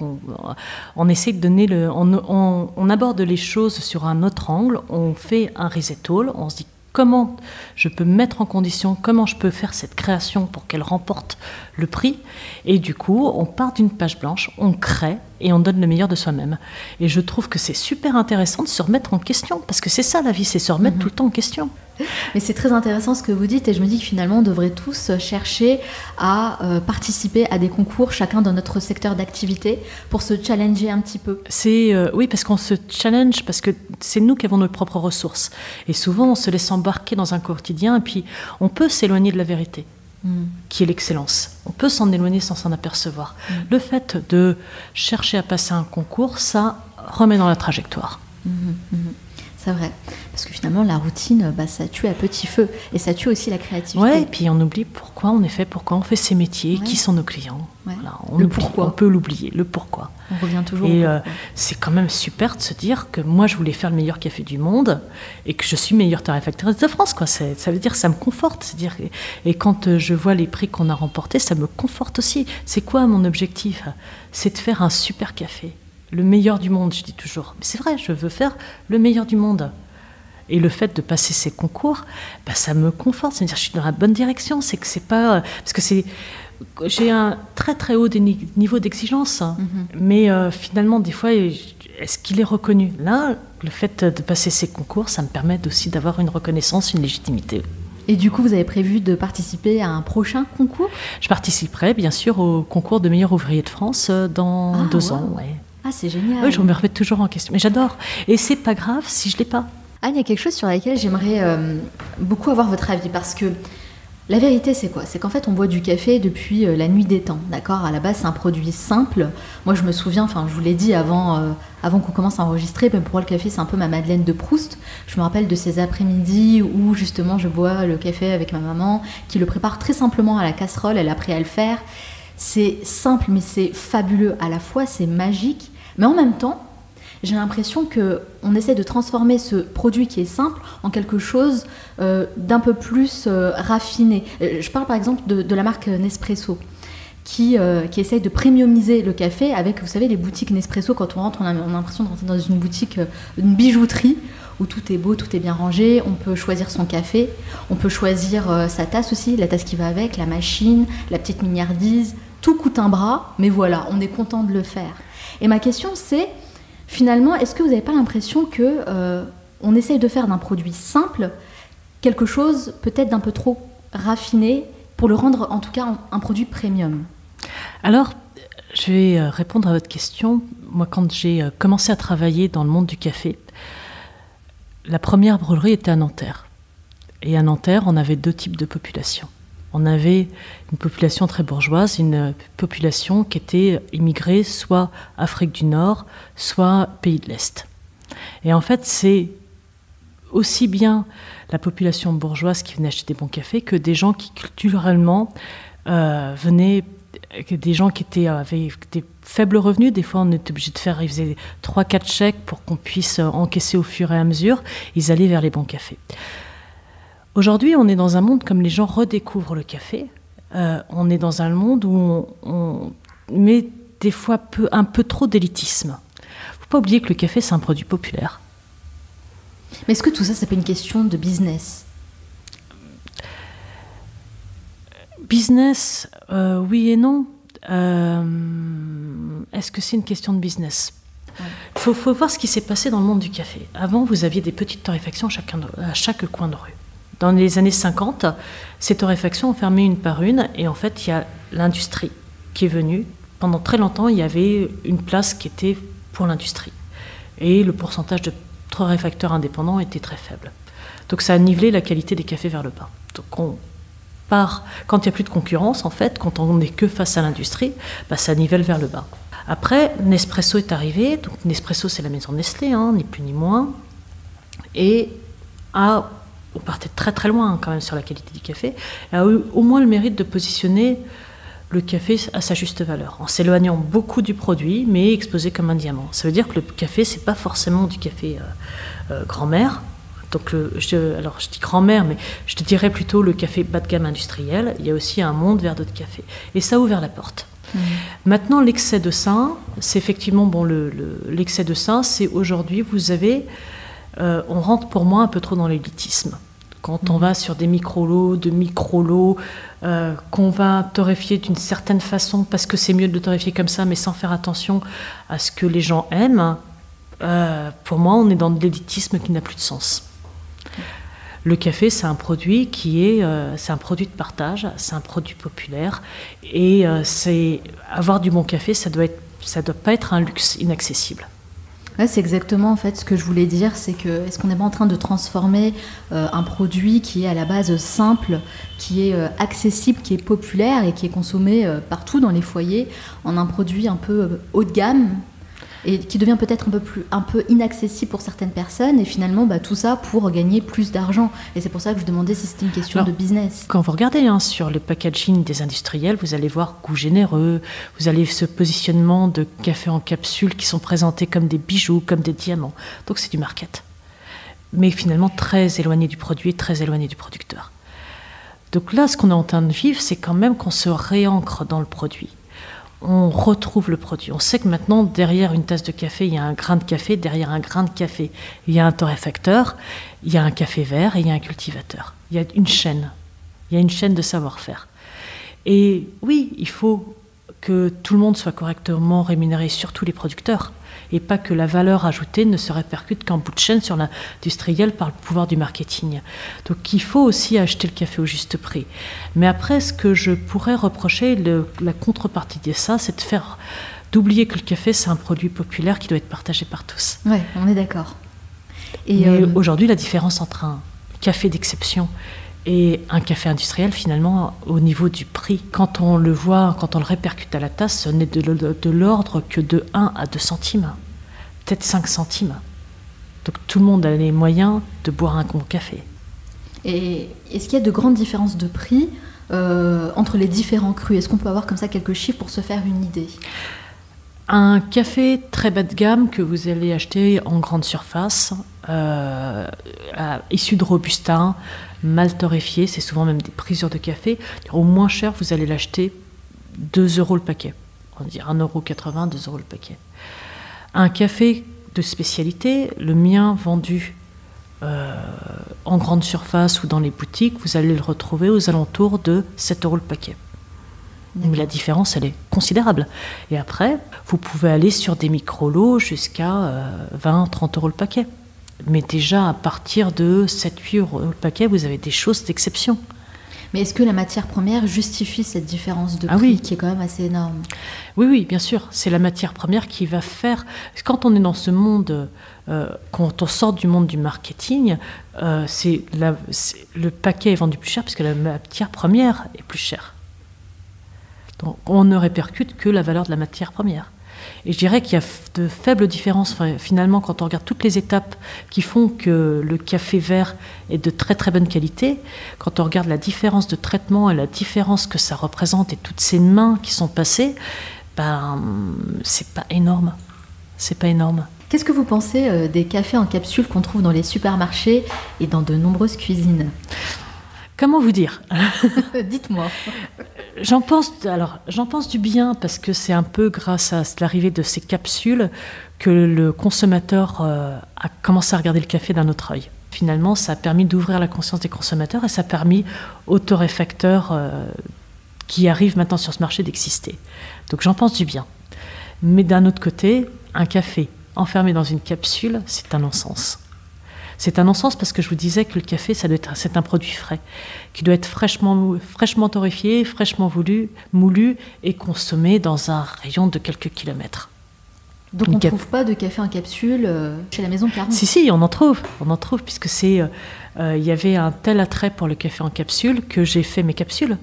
on essaie de donner on aborde les choses sur un autre angle, on fait un reset all, on se dit comment je peux me mettre en condition, comment je peux faire cette création pour qu'elle remporte le prix. Et du coup, on part d'une page blanche, on crée et on donne le meilleur de soi-même. Et je trouve que c'est super intéressant de se remettre en question, parce que c'est ça la vie, c'est se remettre tout le temps en question. Mais c'est très intéressant ce que vous dites, et je me dis que finalement on devrait tous chercher à participer à des concours, chacun dans notre secteur d'activité, pour se challenger un petit peu. Oui, parce qu'on se challenge, parce que c'est nous qui avons nos propres ressources. Et souvent on se laisse embarquer dans un quotidien, et puis on peut s'éloigner de la vérité, qui est l'excellence. On peut s'en éloigner sans s'en apercevoir. Le fait de chercher à passer un concours, ça remet dans la trajectoire. C'est vrai, parce que finalement la routine, ça tue à petit feu, et ça tue aussi la créativité. Ouais, et puis on oublie pourquoi on fait ces métiers, qui sont nos clients. Ouais. Voilà, on peut l'oublier, le pourquoi. On revient toujours et au pourquoi. C'est quand même super de se dire que moi je voulais faire le meilleur café du monde et que je suis meilleure torréfactrice de France, quoi. Ça veut dire que ça me conforte. Et quand je vois les prix qu'on a remportés, ça me conforte aussi. C'est quoi mon objectif ? C'est de faire un super café. Le meilleur du monde, je dis toujours. Mais c'est vrai, je veux faire le meilleur du monde. Et le fait de passer ces concours, ça me conforte. C'est-à-dire que je suis dans la bonne direction. C'est que c'est pas... Parce que j'ai un très très haut niveau d'exigence. Mais finalement, des fois, est-ce qu'il est reconnu ? Là, le fait de passer ces concours, ça me permet aussi d'avoir une reconnaissance, une légitimité. Et du coup, vous avez prévu de participer à un prochain concours ? Je participerai, bien sûr, au concours de meilleur ouvrier de France dans 2 ans. Ouais. Ah, c'est génial. Oui, je me remets toujours en question. Mais j'adore. Et c'est pas grave si je l'ai pas. Anne, il y a quelque chose sur laquelle j'aimerais beaucoup avoir votre avis, parce que la vérité, c'est quoi ? C'est qu'en fait, on boit du café depuis la nuit des temps, d'accord ? À la base, c'est un produit simple. Moi, je me souviens, je vous l'ai dit avant qu'on commence à enregistrer, mais pour moi, le café, c'est un peu ma Madeleine de Proust. Je me rappelle de ces après-midi où, justement, je bois le café avec ma maman, qui le prépare très simplement à la casserole. Elle a appris à le faire. C'est simple, mais c'est fabuleux. À la fois, c'est magique. Mais en même temps, j'ai l'impression qu'on essaie de transformer ce produit qui est simple en quelque chose d'un peu plus raffiné. Je parle par exemple de la marque Nespresso, qui essayent de premiumiser le café avec, vous savez, les boutiques Nespresso. Quand on rentre, on a l'impression de rentrer dans une boutique, une bijouterie, où tout est beau, tout est bien rangé. On peut choisir son café, on peut choisir sa tasse aussi, la tasse qui va avec, la machine, la petite mignardise. Tout coûte un bras, mais voilà, on est content de le faire. Et ma question, c'est, finalement, est-ce que vous n'avez pas l'impression qu'on essaye de faire d'un produit simple quelque chose peut-être d'un peu trop raffiné pour le rendre, en tout cas, un produit premium? Alors, je vais répondre à votre question. Moi, quand j'ai commencé à travailler dans le monde du café, la première brûlerie était à Nanterre. Et à Nanterre, on avait 2 types de population. On avait une population très bourgeoise, une population qui était immigrée soit Afrique du Nord, soit pays de l'Est. Et en fait, c'est aussi bien la population bourgeoise qui venait acheter des bons cafés que des gens qui culturellement venaient, des gens qui avaient des faibles revenus. Des fois, on était obligé de faire, ils faisaient 3-4 chèques pour qu'on puisse encaisser au fur et à mesure. Ils allaient vers les bons cafés. Aujourd'hui, on est dans un monde comme les gens redécouvrent le café. On est dans un monde où on met des fois un peu trop d'élitisme. Il ne faut pas oublier que le café, c'est un produit populaire. Mais est-ce que tout ça, c'est pas une question de business? Business, oui et non. Est-ce que c'est une question de business? Il faut voir ce qui s'est passé dans le monde du café. Avant, vous aviez des petites torréfactions à chaque coin de rue. Dans les années 50, ces torréfactions ont fermé une par une, et en fait, il y a l'industrie qui est venue. Pendant très longtemps, il y avait une place qui était pour l'industrie. Et le pourcentage de torréfacteurs indépendants était très faible. Donc ça a nivelé la qualité des cafés vers le bas. Donc on part, quand il n'y a plus de concurrence, en fait, quand on n'est que face à l'industrie, ça nivelle vers le bas. Après, Nespresso est arrivé. Donc Nespresso, c'est la maison Nestlé, ni plus ni moins. Et on partait très très loin quand même sur la qualité du café, et a eu au moins le mérite de positionner le café à sa juste valeur, en s'éloignant beaucoup du produit, mais exposé comme un diamant. Ça veut dire que le café, c'est pas forcément du café grand-mère. Donc alors je dis grand-mère, mais je te dirais plutôt le café bas de gamme industriel. Il y a aussi un monde vers d'autres cafés. Et ça a ouvert la porte. Maintenant, l'excès de ça, c'est effectivement, l'excès de ça, c'est aujourd'hui, vous avez, on rentre pour moi un peu trop dans l'élitisme. Quand on va sur des micro-lots, qu'on va torréfier d'une certaine façon, parce que c'est mieux de le torréfier comme ça, mais sans faire attention à ce que les gens aiment, pour moi, on est dans de l'élitisme qui n'a plus de sens. Le café, c'est un produit c'est un produit de partage, c'est un produit populaire, et avoir du bon café, ça doit pas être un luxe inaccessible. Ouais, c'est exactement en fait ce que je voulais dire, c'est que est-ce qu'on n'est pas en train de transformer un produit qui est à la base simple, qui est accessible, qui est populaire et qui est consommé partout dans les foyers, en un produit un peu haut de gamme et qui devient peut-être un peu inaccessible pour certaines personnes, et finalement tout ça pour gagner plus d'argent. Et c'est pour ça que je demandais si c'était une question de business. Quand vous regardez sur le packaging des industriels, vous allez voir goût généreux, vous allez ce positionnement de café en capsule qui sont présentés comme des bijoux, comme des diamants. Donc c'est du market. Mais finalement très éloigné du produit, très éloigné du producteur. Donc là, ce qu'on est en train de vivre, c'est quand même qu'on se réancre dans le produit. On retrouve le produit. On sait que maintenant, derrière une tasse de café, il y a un grain de café. Derrière un grain de café, il y a un torréfacteur, il y a un café vert et il y a un cultivateur. Il y a une chaîne. Il y a une chaîne de savoir-faire. Et oui, il faut que tout le monde soit correctement rémunéré, surtout les producteurs, et pas que la valeur ajoutée ne se répercute qu'en bout de chaîne sur l'industriel par le pouvoir du marketing. Donc il faut aussi acheter le café au juste prix. Mais après, ce que je pourrais reprocher, la contrepartie de ça, c'est d'oublier que le café, c'est un produit populaire qui doit être partagé par tous. Oui, on est d'accord. Et aujourd'hui, la différence entre un café d'exception et un café industriel, finalement, au niveau du prix, quand on le voit, quand on le répercute à la tasse, ce n'est de l'ordre que de 1 à 2 centimes, peut-être 5 centimes. Donc tout le monde a les moyens de boire un bon café. Et est-ce qu'il y a de grandes différences de prix entre les différents crus? Est-ce qu'on peut avoir comme ça quelques chiffres pour se faire une idée? Un café très bas de gamme que vous allez acheter en grande surface, issu de Robusta, mal torréfié, c'est souvent même des prisures de café. Au moins cher, vous allez l'acheter 2 € le paquet. On va dire 1,80 €, 2 € le paquet. Un café de spécialité, le mien vendu en grande surface ou dans les boutiques, vous allez le retrouver aux alentours de 7 € le paquet. Mais la différence, elle est considérable. Et après, vous pouvez aller sur des micro-lots jusqu'à 20-30 € le paquet. Mais déjà, à partir de 7-8 € le paquet, vous avez des choses d'exception. Mais est-ce que la matière première justifie cette différence de prix qui est quand même assez énorme? Oui, bien sûr. C'est la matière première qui va faire... Quand on est dans ce monde, quand on sort du monde du marketing, le paquet est vendu plus cher parce que la matière première est plus chère. Donc, on ne répercute que la valeur de la matière première. Et je dirais qu'il y a de faibles différences, finalement, quand on regarde toutes les étapes qui font que le café vert est de très très bonne qualité, quand on regarde la différence de traitement et la différence que ça représente et toutes ces mains qui sont passées, c'est pas énorme. C'est pas énorme. Qu'est-ce que vous pensez des cafés en capsule qu'on trouve dans les supermarchés et dans de nombreuses cuisines? Comment vous dire? Dites-moi. J'en pense du bien parce que c'est un peu grâce à l'arrivée de ces capsules que le consommateur a commencé à regarder le café d'un autre œil. Finalement, ça a permis d'ouvrir la conscience des consommateurs et ça a permis aux torréfacteurs qui arrivent maintenant sur ce marché d'exister. Donc j'en pense du bien. Mais d'un autre côté, un café enfermé dans une capsule, c'est un non-sens. C'est un non-sens parce que je vous disais que le café, c'est un produit frais, qui doit être fraîchement torréfié, fraîchement moulu et consommé dans un rayon de quelques kilomètres. Donc on ne trouve pas de café en capsule chez la Maison Caron? Si, on en trouve puisque il y avait un tel attrait pour le café en capsule que j'ai fait mes capsules.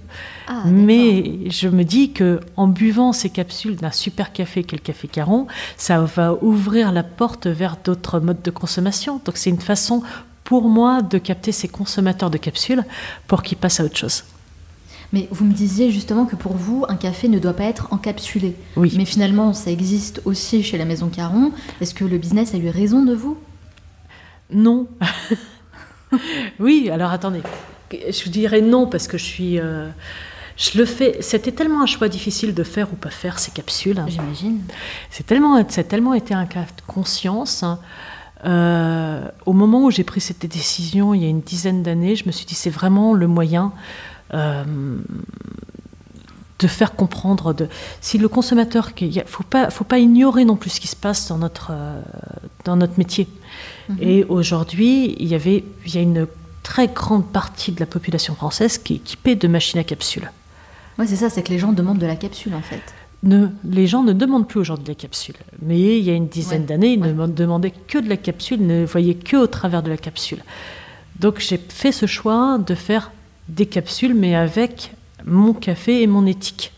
Mais je me dis qu'en buvant ces capsules d'un super café qu'est le Café Caron, ça va ouvrir la porte vers d'autres modes de consommation. Donc c'est une façon pour moi de capter ces consommateurs de capsules pour qu'ils passent à autre chose. Mais vous me disiez justement que pour vous, un café ne doit pas être encapsulé. Oui. Mais finalement, ça existe aussi chez la Maison Caron. Est-ce que le business a eu raison de vous? Non. Oui, alors attendez. Je vous dirais non parce que je le fais. C'était tellement un choix difficile de faire ou pas faire ces capsules. J'imagine. Ça a tellement été un cas de conscience. Au moment où j'ai pris cette décision, il y a une dizaine d'années, je me suis dit c'est vraiment le moyen de faire comprendre. Si le consommateur, faut pas ignorer non plus ce qui se passe dans notre métier. Et aujourd'hui, il y a une très grande partie de la population française qui est équipée de machines à capsules. Oui, c'est ça, c'est que les gens demandent de la capsule en fait. Les gens ne demandent plus aujourd'hui de la capsule. Mais il y a une dizaine d'années, ils ne demandaient que de la capsule, ils ne voyaient que au travers de la capsule. Donc j'ai fait ce choix de faire des capsules, mais avec mon café et mon éthique.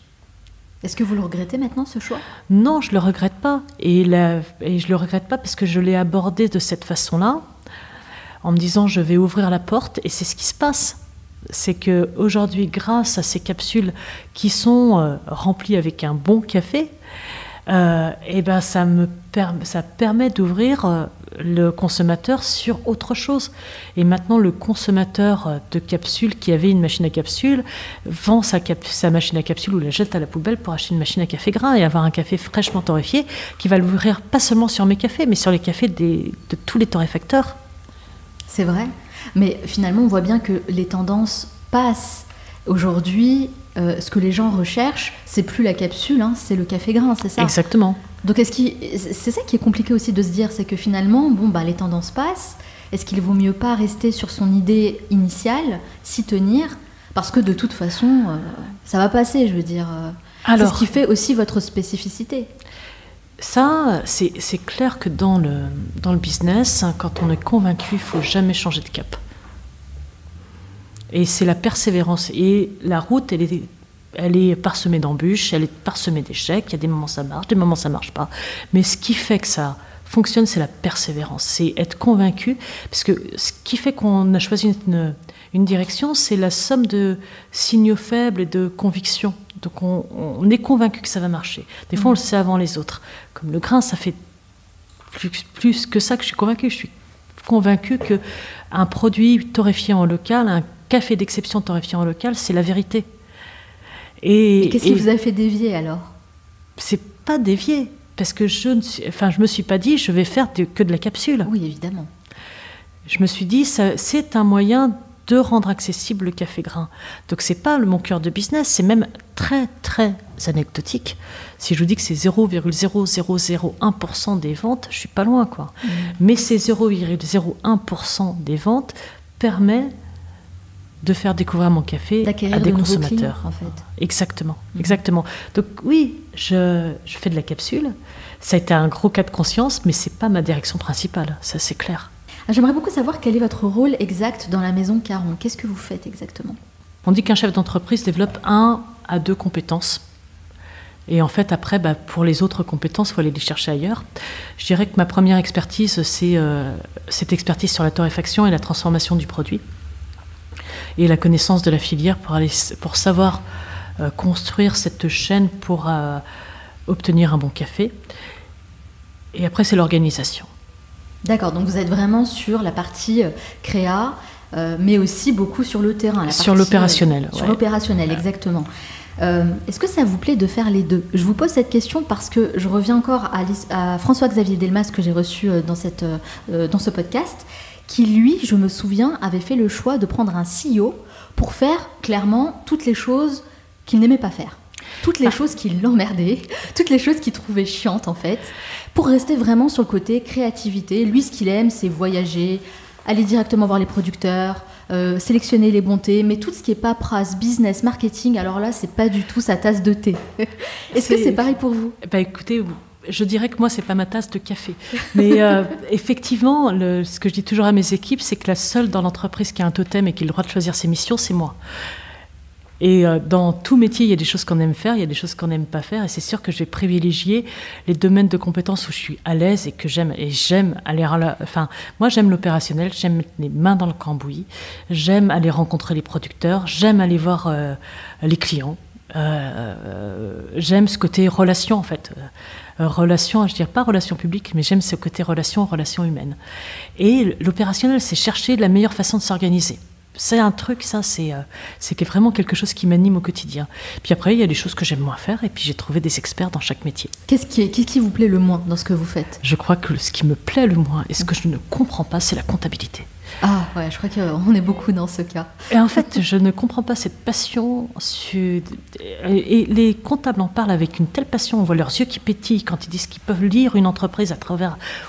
Est-ce que vous le regrettez maintenant, ce choix? Non, je ne le regrette pas. Et je ne le regrette pas parce que je l'ai abordé de cette façon-là, en me disant je vais ouvrir la porte, et c'est ce qui se passe. C'est qu'aujourd'hui, grâce à ces capsules qui sont remplies avec un bon café, ça permet d'ouvrir le consommateur sur autre chose. Et maintenant, le consommateur de capsules qui avait une machine à capsules vend sa machine à capsules ou la jette à la poubelle pour acheter une machine à café grain et avoir un café fraîchement torréfié qui va l'ouvrir pas seulement sur mes cafés, mais sur les cafés de tous les torréfacteurs. C'est vrai, mais finalement, on voit bien que les tendances passent. Aujourd'hui, ce que les gens recherchent, c'est plus la capsule, c'est le café grain, c'est ça? Exactement. Donc c'est ça qui est compliqué aussi de se dire, c'est que finalement, les tendances passent. Est-ce qu'il vaut mieux pas rester sur son idée initiale, s'y tenir, parce que de toute façon, ça va passer, je veux dire. C'est ce qui fait aussi votre spécificité. Ça, c'est clair que dans le business, quand on est convaincu, il ne faut jamais changer de cap. Et c'est la persévérance. Et la route, elle est parsemée d'embûches, elle est parsemée d'échecs. Il y a des moments ça marche, des moments ça marche pas. Mais ce qui fait que ça fonctionne, c'est la persévérance. C'est être convaincu. Parce que ce qui fait qu'on a choisi une direction, c'est la somme de signaux faibles et de convictions. Donc on est convaincu que ça va marcher. Des fois, on le sait avant les autres. Comme le grain, ça fait plus que ça que je suis convaincue. Je suis convaincue qu'un produit torréfié en local, un café d'exception torréfié en local, c'est la vérité. Et qu'est-ce qui vous a fait dévier alors? C'est pas dévier, parce que je me suis pas dit je vais faire que de la capsule. Oui, évidemment. Je me suis dit c'est un moyen de rendre accessible le café grain. Donc c'est pas mon cœur de business, c'est même très très anecdotique. Si je vous dis que c'est 0,0001% des ventes, je suis pas loin quoi. Mais ces 0,01% des ventes permet de faire découvrir mon café à des consommateurs. Clients, en fait. Exactement, exactement. Donc oui, je fais de la capsule. Ça a été un gros cas de conscience, mais c'est pas ma direction principale, ça c'est clair. J'aimerais beaucoup savoir quel est votre rôle exact dans la maison Caron. Qu'est-ce que vous faites exactement? On dit qu'un chef d'entreprise développe 1 à 2 compétences. Et en fait, après, pour les autres compétences, il faut aller les chercher ailleurs. Je dirais que ma première expertise, c'est cette expertise sur la torréfaction et la transformation du produit. Et la connaissance de la filière pour savoir construire cette chaîne pour obtenir un bon café. Et après, c'est l'organisation. D'accord, donc vous êtes vraiment sur la partie créa, mais aussi beaucoup sur le terrain. Sur l'opérationnel. Sur l'opérationnel, exactement. Est-ce que ça vous plaît de faire les deux? Je vous pose cette question parce que je reviens encore à François-Xavier Delmas que j'ai reçu dans ce podcast, qui lui, je me souviens, avait fait le choix de prendre un CEO pour faire clairement toutes les choses qu'il n'aimait pas faire. Toutes les choses qui l'emmerdaient, toutes les choses qu'il trouvait chiantes en fait, pour rester vraiment sur le côté créativité. Lui, ce qu'il aime, c'est voyager, aller directement voir les producteurs, sélectionner les bons thés, mais tout ce qui est paperasse, business, marketing, alors là, c'est pas du tout sa tasse de thé. Est-ce que c'est pareil pour vous? Écoutez, je dirais que moi, c'est pas ma tasse de café. Mais effectivement, ce que je dis toujours à mes équipes, c'est que la seule dans l'entreprise qui a un totem et qui a le droit de choisir ses missions, c'est moi. Et dans tout métier, il y a des choses qu'on aime faire, il y a des choses qu'on n'aime pas faire. Et c'est sûr que je vais privilégier les domaines de compétences où je suis à l'aise et que j'aime. Et j'aime aller... moi, j'aime l'opérationnel, j'aime mettre les mains dans le cambouis, j'aime aller rencontrer les producteurs, j'aime aller voir les clients. J'aime ce côté relation, en fait. Relation, je dirais pas relation publique, mais j'aime ce côté relation humaine. Et l'opérationnel, c'est chercher la meilleure façon de s'organiser. C'est un truc, ça, c'est vraiment quelque chose qui m'anime au quotidien. Puis après, il y a des choses que j'aime moins faire, et puis j'ai trouvé des experts dans chaque métier. Qu'est-ce qui vous plaît le moins dans ce que vous faites? Je crois que ce qui me plaît le moins, et ce que je ne comprends pas, c'est la comptabilité. Ah ouais, je crois qu'on est beaucoup dans ce cas. Et en fait, je ne comprends pas cette passion. Et les comptables en parlent avec une telle passion, on voit leurs yeux qui pétillent quand ils disent qu'ils peuvent lire une entreprise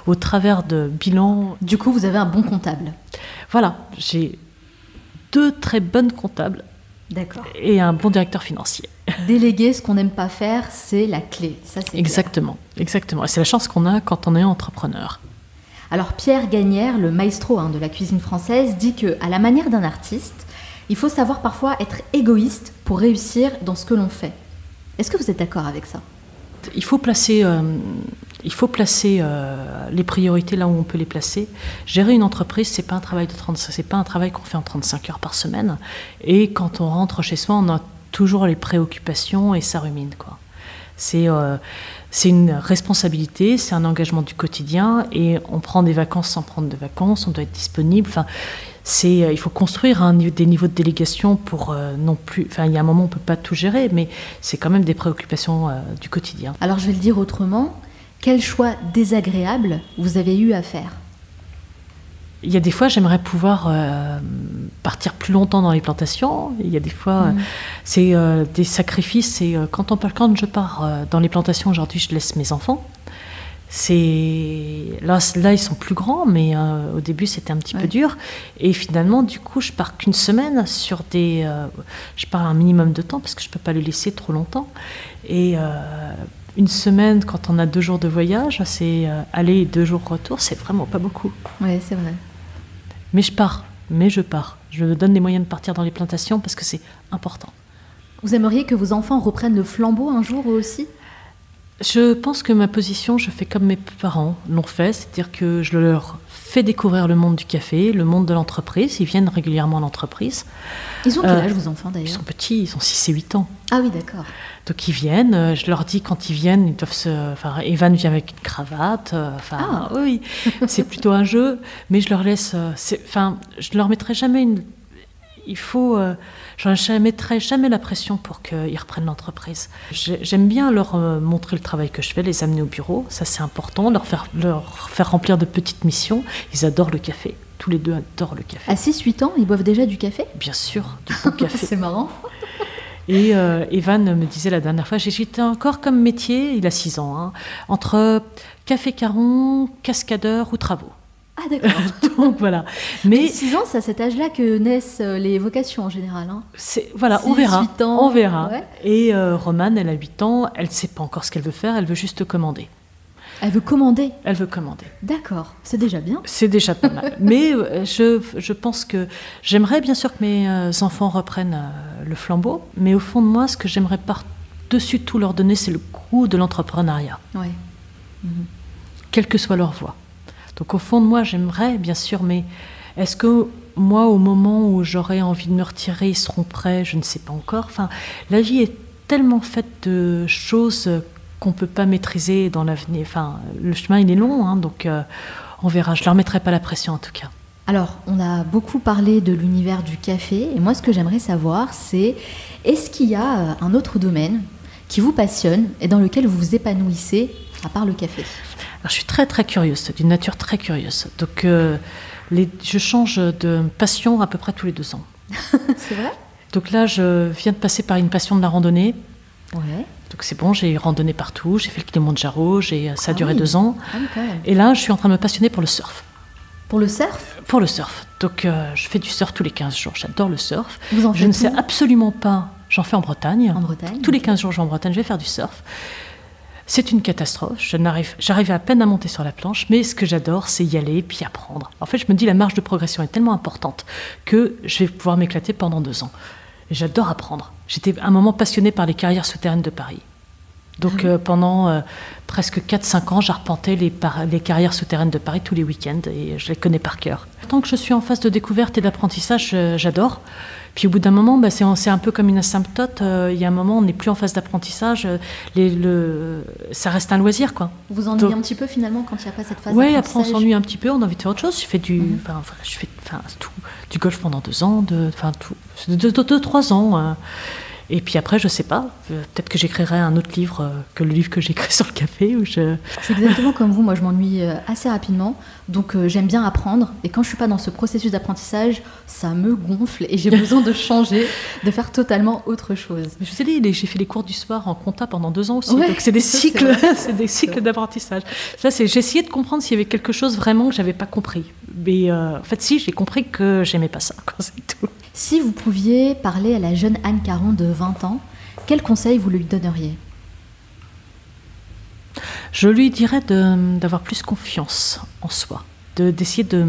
au travers de bilans. Du coup, vous avez un bon comptable? Voilà, j'ai 2 très bonnes comptables. D'accord. Et un bon directeur financier. Déléguer ce qu'on n'aime pas faire, c'est la clé. Ça, c'est exactement, clair. Exactement. Et c'est la chance qu'on a quand on est entrepreneur. Alors Pierre Gagnère, le maestro de la cuisine française, dit qu'à la manière d'un artiste, il faut savoir parfois être égoïste pour réussir dans ce que l'on fait. Est-ce que vous êtes d'accord avec ça? Il faut placer les priorités là où on peut les placer. Gérer une entreprise, c'est pas un travail qu'on fait en 35 heures par semaine. Et quand on rentre chez soi, on a toujours les préoccupations et ça rumine, quoi. C'est une responsabilité, c'est un engagement du quotidien et on prend des vacances sans prendre de vacances, on doit être disponible. Enfin, il faut construire des niveaux de délégation pour non plus... Enfin, il y a un moment où on ne peut pas tout gérer, mais c'est quand même des préoccupations du quotidien. Alors, je vais le dire autrement. Quel choix désagréable vous avez eu à faire? Il y a des fois, j'aimerais pouvoir partir plus longtemps dans les plantations. Il y a des fois, c'est des sacrifices. Quand je pars dans les plantations, aujourd'hui, je laisse mes enfants. Là, ils sont plus grands, mais au début, c'était un petit peu dur. Et finalement, du coup, je pars qu'une semaine sur je pars un minimum de temps parce que je ne peux pas les laisser trop longtemps. Et une semaine, quand on a 2 jours de voyage, c'est aller 2 jours retour, c'est vraiment pas beaucoup. Oui, c'est vrai. Mais je pars. Je me donne les moyens de partir dans les plantations parce que c'est important. Vous aimeriez que vos enfants reprennent le flambeau un jour eux aussi? Je pense que ma position, je fais comme mes parents l'ont fait, c'est-à-dire que je leur fais découvrir le monde du café, le monde de l'entreprise. Ils viennent régulièrement à l'entreprise. Ils ont quel âge, vos enfants, d'ailleurs? Ils sont petits, ils ont 6 et 8 ans. Ah oui, d'accord. Donc ils viennent, je leur dis quand ils viennent, ils doivent Evan vient avec une cravate, oui, c'est plutôt un jeu, mais je leur laisse, je leur mettrai jamais je ne mettrai jamais la pression pour qu'ils reprennent l'entreprise. J'aime bien leur montrer le travail que je fais, les amener au bureau, ça c'est important, leur faire remplir de petites missions. Ils adorent le café, tous les deux adorent le café. À 6-8 ans, ils boivent déjà du café ? Bien sûr, du bon café. C'est marrant. Et Evan me disait la dernière fois, j'hésitais encore comme métier, il a 6 ans, hein, entre café caron, cascadeur ou travaux. Ah d'accord. Donc voilà. Mais 6 ans, c'est à cet âge-là que naissent les vocations en général. Hein. Voilà, 6, on verra. 8 ans, on verra. Ouais. Et Romane, elle a 8 ans, elle ne sait pas encore ce qu'elle veut faire, elle veut juste commander. Elle veut commander ? Elle veut commander. D'accord, c'est déjà bien. C'est déjà pas mal. Mais je pense que j'aimerais bien sûr que mes enfants reprennent le flambeau, mais au fond de moi, ce que j'aimerais par-dessus tout leur donner, c'est le goût de l'entrepreneuriat. Ouais. Quelle que soit leur voie. Donc au fond de moi, j'aimerais, bien sûr, mais est-ce que moi, au moment où j'aurai envie de me retirer, ils seront prêts ? Je ne sais pas encore. Enfin, la vie est tellement faite de choses qu'on ne peut pas maîtriser dans l'avenir. Enfin, le chemin, il est long, hein, donc on verra. Je ne leur mettrai pas la pression, en tout cas. Alors, on a beaucoup parlé de l'univers du café, et moi, ce que j'aimerais savoir, c'est est-ce qu'il y a un autre domaine qui vous passionne et dans lequel vous vous épanouissez, à part le café ? Alors, je suis très très curieuse, d'une nature très curieuse. Donc je change de passion à peu près tous les 2 ans. C'est vrai ? Donc là, je viens de passer par une passion de la randonnée. Ouais. Donc c'est bon, j'ai randonné partout, j'ai fait le Kilimanjaro, ça a duré 2 ans. Ah oui, quand même. Et là, je suis en train de me passionner pour le surf. Pour le surf ? Pour le surf. Donc je fais du surf tous les 15 jours, j'adore le surf. Vous en faites Je ne sais où ? absolument pas, j'en fais en Bretagne. En Bretagne ? Tous les 15 jours, je vais en Bretagne, je vais faire du surf. C'est une catastrophe, j'arrive à peine à monter sur la planche, mais ce que j'adore, c'est y aller, puis apprendre. En fait, je me dis, la marge de progression est tellement importante que je vais pouvoir m'éclater pendant 2 ans. Et j'adore apprendre. J'étais à un moment passionnée par les carrières souterraines de Paris. Donc pendant presque 4-5 ans, j'arpentais les carrières souterraines de Paris tous les week-ends et je les connais par cœur. Tant que je suis en phase de découverte et d'apprentissage, j'adore. Puis au bout d'un moment, c'est un peu comme une asymptote. Il y a un moment, on n'est plus en phase d'apprentissage. Ça reste un loisir, quoi. Vous vous ennuyez un petit peu finalement quand il n'y a pas cette phase d'apprentissage ? Oui, après on s'ennuie un petit peu, on a envie de faire autre chose. Je fais du golf pendant 2 ans, 2-3 ans. Et puis après, je sais pas, peut-être que j'écrirai un autre livre que le livre que j'ai écrit sur le café. Je suis exactement comme vous, moi je m'ennuie assez rapidement, donc j'aime bien apprendre. Et quand je suis pas dans ce processus d'apprentissage, ça me gonfle et j'ai besoin de changer, de faire totalement autre chose. Je vous ai dit, j'ai fait les cours du soir en compta pendant 2 ans aussi, ouais, donc c'est des cycles d'apprentissage. Ça, j'ai essayé de comprendre s'il y avait quelque chose vraiment que j'avais pas compris. Mais en fait, si, j'ai compris que j'aimais pas ça, quoi, c'est tout. Si vous pouviez parler à la jeune Anne Caron de 20 ans, quel conseil vous lui donneriez ? Je lui dirais d'avoir plus confiance en soi, d'essayer de...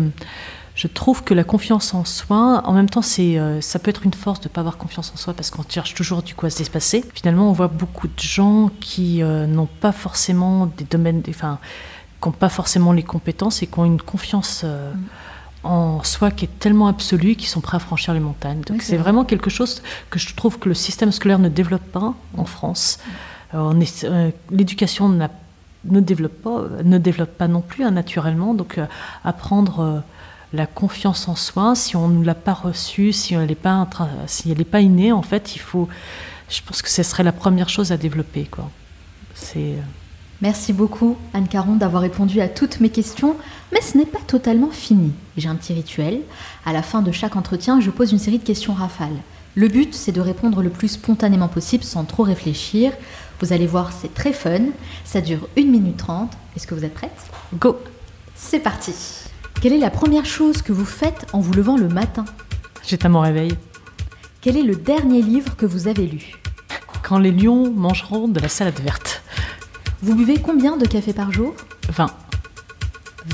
Je trouve que la confiance en soi, en même temps, ça peut être une force de ne pas avoir confiance en soi parce qu'on cherche toujours du quoi se dépasser. Finalement, on voit beaucoup de gens qui n'ont pas forcément des domaines... qui n'ont pas forcément les compétences et qui ont une confiance... en soi qui est tellement absolue qu'ils sont prêts à franchir les montagnes. Donc c'est vraiment quelque chose que je trouve que le système scolaire ne développe pas en France. L'éducation ne développe pas non plus naturellement. Donc apprendre la confiance en soi, si on ne l'a pas reçue, si elle n'est pas innée, en fait, je pense que ce serait la première chose à développer, quoi. Merci beaucoup Anne Caron d'avoir répondu à toutes mes questions, mais ce n'est pas totalement fini. J'ai un petit rituel. À la fin de chaque entretien, je pose une série de questions rafales. Le but, c'est de répondre le plus spontanément possible sans trop réfléchir. Vous allez voir, c'est très fun. Ça dure 1 minute 30. Est-ce que vous êtes prête ? Go ! C'est parti. Quelle est la première chose que vous faites en vous levant le matin ? J'éteins mon réveil. Quel est le dernier livre que vous avez lu ? Quand les lions mangeront de la salade verte. Vous buvez combien de café par jour ? 20.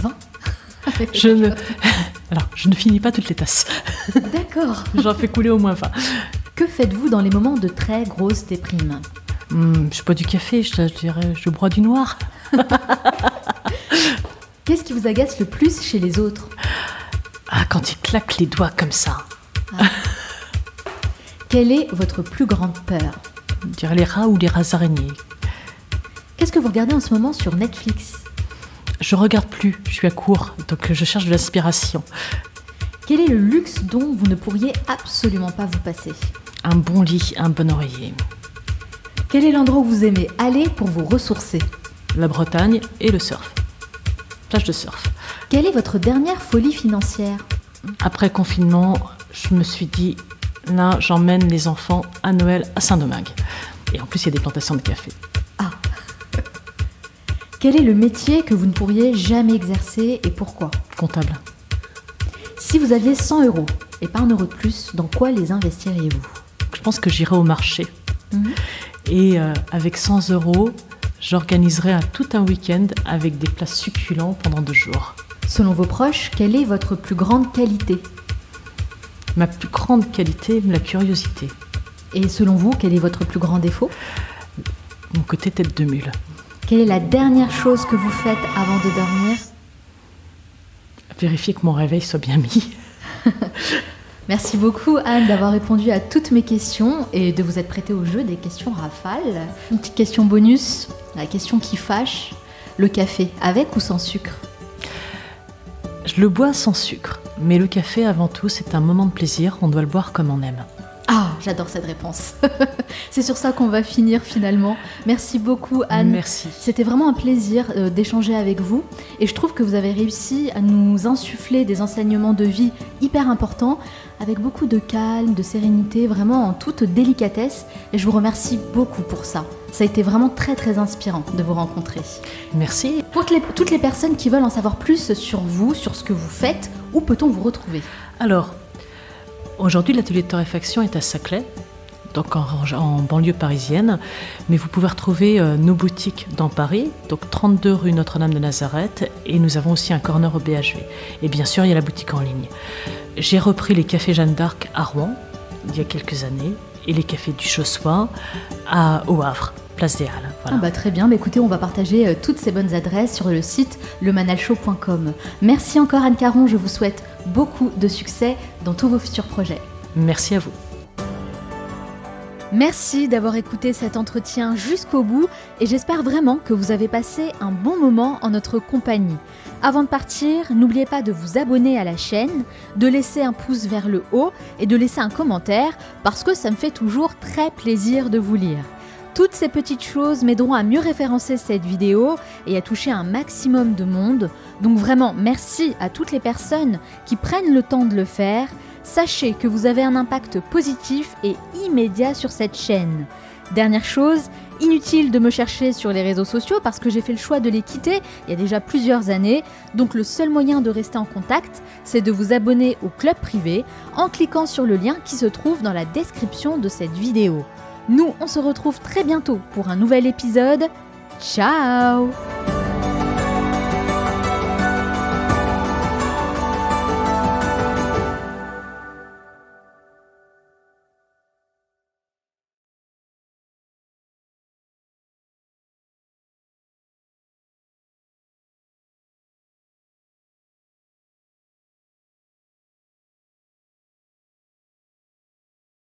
20 ? Je ne finis pas toutes les tasses. D'accord. J'en fais couler au moins 20. Que faites-vous dans les moments de très grosse déprime ? Je bois du café, je dirais, je bois du noir. Qu'est-ce qui vous agace le plus chez les autres ? Quand ils claquent les doigts comme ça. Quelle est votre plus grande peur ? Je dirais les rats ou les rats araignées. Qu'est-ce que vous regardez en ce moment sur Netflix ? Je regarde plus, je suis à court, donc je cherche de l'inspiration. Quel est le luxe dont vous ne pourriez absolument pas vous passer? Un bon lit, un bon oreiller. Quel est l'endroit où vous aimez aller pour vous ressourcer? La Bretagne et le surf. Plage de surf. Quelle est votre dernière folie financière? Après confinement, je me suis dit, là, j'emmène les enfants à Noël à Saint-Domingue. Et en plus, il y a des plantations de café. Ah. Quel est le métier que vous ne pourriez jamais exercer et pourquoi? Comptable. Si vous aviez 100 € et pas un euro de plus, dans quoi les investiriez-vous? Je pense que j'irai au marché. Et avec 100 €, j'organiserai tout un week-end avec des plats succulents pendant 2 jours. Selon vos proches, quelle est votre plus grande qualité? Ma plus grande qualité, la curiosité. Et selon vous, quel est votre plus grand défaut? Mon côté tête de mule. Quelle est la dernière chose que vous faites avant de dormir? Vérifier que mon réveil soit bien mis. Merci beaucoup Anne d'avoir répondu à toutes mes questions et de vous être prêtée au jeu des questions rafales. Une petite question bonus, la question qui fâche, le café avec ou sans sucre? Je le bois sans sucre, mais le café avant tout c'est un moment de plaisir, on doit le boire comme on aime. Ah, j'adore cette réponse. C'est sur ça qu'on va finir finalement. Merci beaucoup Anne. Merci. C'était vraiment un plaisir d'échanger avec vous et je trouve que vous avez réussi à nous insuffler des enseignements de vie hyper importants avec beaucoup de calme, de sérénité, vraiment en toute délicatesse et je vous remercie beaucoup pour ça. Ça a été vraiment très très inspirant de vous rencontrer. Merci. Pour toutes les personnes qui veulent en savoir plus sur vous, sur ce que vous faites, où peut-on vous retrouver? Alors, aujourd'hui, l'atelier de torréfaction est à Saclay, donc en banlieue parisienne, mais vous pouvez retrouver nos boutiques dans Paris, donc 32 rue Notre-Dame de Nazareth, et nous avons aussi un corner au BHV. Et bien sûr, il y a la boutique en ligne. J'ai repris les cafés Jeanne d'Arc à Rouen, il y a quelques années, et les cafés du Chaussois au Havre, place des Halles. Voilà. Ah bah très bien, écoutez, on va partager toutes ces bonnes adresses sur le site lemanalshow.com. Merci encore Anne Caron, je vous souhaite beaucoup de succès dans tous vos futurs projets. Merci à vous. Merci d'avoir écouté cet entretien jusqu'au bout et j'espère vraiment que vous avez passé un bon moment en notre compagnie. Avant de partir, n'oubliez pas de vous abonner à la chaîne, de laisser un pouce vers le haut et de laisser un commentaire parce que ça me fait toujours très plaisir de vous lire. Toutes ces petites choses m'aideront à mieux référencer cette vidéo et à toucher un maximum de monde. Donc vraiment, merci à toutes les personnes qui prennent le temps de le faire. Sachez que vous avez un impact positif et immédiat sur cette chaîne. Dernière chose, inutile de me chercher sur les réseaux sociaux parce que j'ai fait le choix de les quitter il y a déjà plusieurs années. Donc le seul moyen de rester en contact, c'est de vous abonner au club privé en cliquant sur le lien qui se trouve dans la description de cette vidéo. Nous, on se retrouve très bientôt pour un nouvel épisode. Ciao!